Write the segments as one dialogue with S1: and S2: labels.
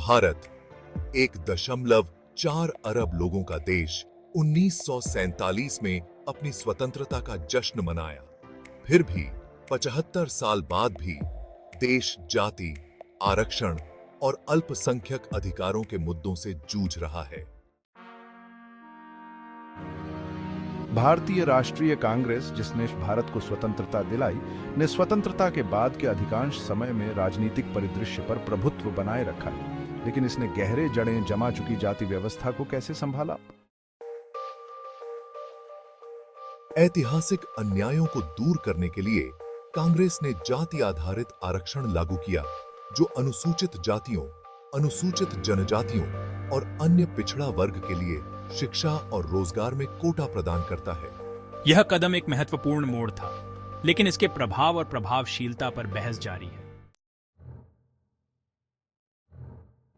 S1: भारत 1.4 अरब लोगों का देश 1947 में अपनी स्वतंत्रता का जश्न मनाया। फिर भी 75 साल बाद भी देश जाति, आरक्षण और अल्पसंख्यक अधिकारों के मुद्दों से जूझ रहा है।
S2: भारतीय राष्ट्रीय कांग्रेस, जिसने भारत को स्वतंत्रता दिलाई, ने स्वतंत्रता के बाद के अधिकांश समय में राजनीतिक परिदृश्य पर प्रभुत्व बनाए रखा है, लेकिन इसने गहरे जड़ें जमा चुकी जाति व्यवस्था को कैसे संभाला?
S1: ऐतिहासिक अन्यायों को दूर करने के लिए कांग्रेस ने जाति आधारित आरक्षण लागू किया, जो अनुसूचित जातियों, अनुसूचित जनजातियों और अन्य पिछड़ा वर्ग के लिए शिक्षा और रोजगार में कोटा प्रदान करता है।
S3: यह कदम एक महत्वपूर्ण मोड़ था, लेकिन इसके प्रभाव और प्रभावशीलता पर बहस जारी है।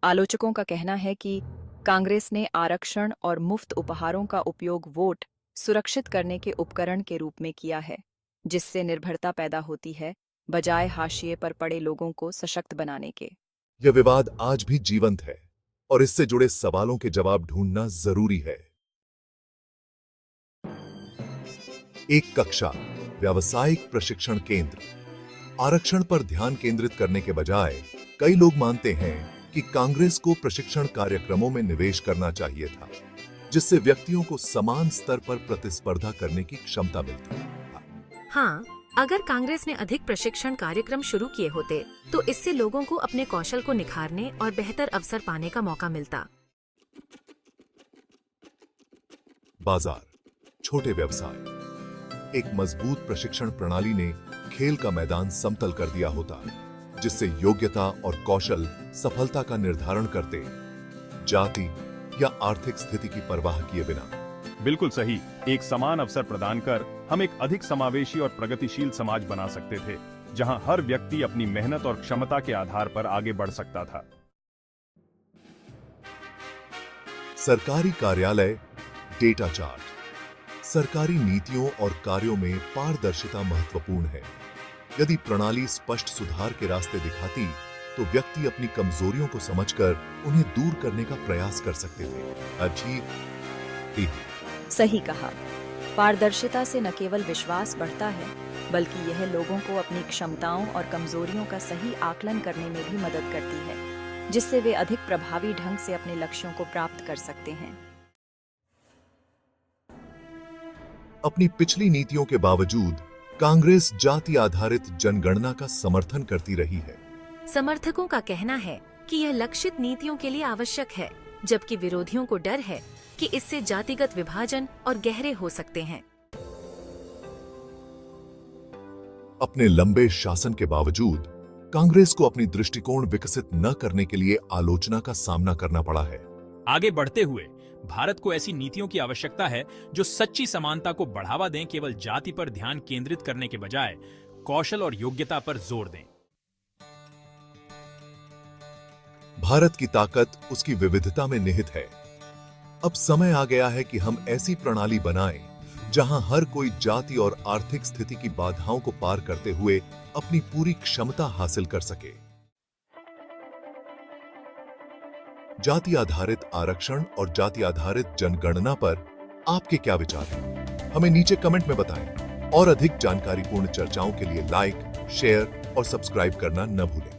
S4: आलोचकों का कहना है कि कांग्रेस ने आरक्षण और मुफ्त उपहारों का उपयोग वोट सुरक्षित करने के उपकरण के रूप में किया है, जिससे निर्भरता पैदा होती है, बजाय हाशिए पर पड़े लोगों को सशक्त बनाने के।
S1: यह विवाद आज भी जीवंत है और इससे जुड़े सवालों के जवाब ढूंढना जरूरी है। एक कक्षा, व्यावसायिक प्रशिक्षण केंद्र। आरक्षण पर ध्यान केंद्रित करने के बजाय कई लोग मानते हैं कि कांग्रेस को प्रशिक्षण कार्यक्रमों में निवेश करना चाहिए था, जिससे व्यक्तियों को समान स्तर पर प्रतिस्पर्धा करने की क्षमता मिलती।
S5: हाँ, अगर कांग्रेस ने अधिक प्रशिक्षण कार्यक्रम शुरू किए होते तो इससे लोगों को अपने कौशल को निखारने और बेहतर अवसर पाने का मौका मिलता।
S1: बाजार, छोटे व्यवसाय। एक मजबूत प्रशिक्षण प्रणाली ने खेल का मैदान समतल कर दिया होता, जिससे योग्यता और कौशल सफलता का निर्धारण करते, जाति या आर्थिक स्थिति की परवाह किए बिना।
S6: बिल्कुल सही। एक समान अवसर प्रदान कर हम एक अधिक समावेशी और प्रगतिशील समाज बना सकते थे, जहां हर व्यक्ति अपनी मेहनत और क्षमता के आधार पर आगे बढ़ सकता था।
S1: सरकारी कार्यालय, डेटा चार्ट। सरकारी नीतियों और कार्यों में पारदर्शिता महत्वपूर्ण है। यदि प्रणाली स्पष्ट सुधार के रास्ते दिखाती, तो व्यक्ति अपनी कमजोरियों को समझकर उन्हें दूर करने का प्रयास कर सकते थे।
S4: सही कहा। पारदर्शिता से न केवल विश्वास बढ़ता है, बल्कि यह लोगों को अपनी क्षमताओं और कमजोरियों का सही आकलन करने में भी मदद करती है, जिससे वे अधिक प्रभावी ढंग से अपने लक्ष्यों को प्राप्त कर सकते हैं।
S1: अपनी पिछली नीतियों के बावजूद कांग्रेस जाति आधारित जनगणना का समर्थन करती रही है।
S5: समर्थकों का कहना है कि यह लक्षित नीतियों के लिए आवश्यक है, जबकि विरोधियों को डर है कि इससे जातिगत विभाजन और गहरे हो सकते हैं।
S1: अपने लंबे शासन के बावजूद कांग्रेस को अपनी दृष्टिकोण विकसित न करने के लिए आलोचना का सामना करना पड़ा है।
S3: आगे बढ़ते हुए भारत को ऐसी नीतियों की आवश्यकता है जो सच्ची समानता को बढ़ावा दें, केवल जाति पर ध्यान केंद्रित करने के बजाय कौशल और योग्यता पर जोर दें।
S1: भारत की ताकत उसकी विविधता में निहित है। अब समय आ गया है कि हम ऐसी प्रणाली बनाएं जहां हर कोई जाति और आर्थिक स्थिति की बाधाओं को पार करते हुए अपनी पूरी क्षमता हासिल कर सके। जाति आधारित आरक्षण और जाति आधारित जनगणना पर आपके क्या विचार हैं? हमें नीचे कमेंट में बताएं और अधिक जानकारीपूर्ण चर्चाओं के लिए लाइक, शेयर और सब्सक्राइब करना न भूलें।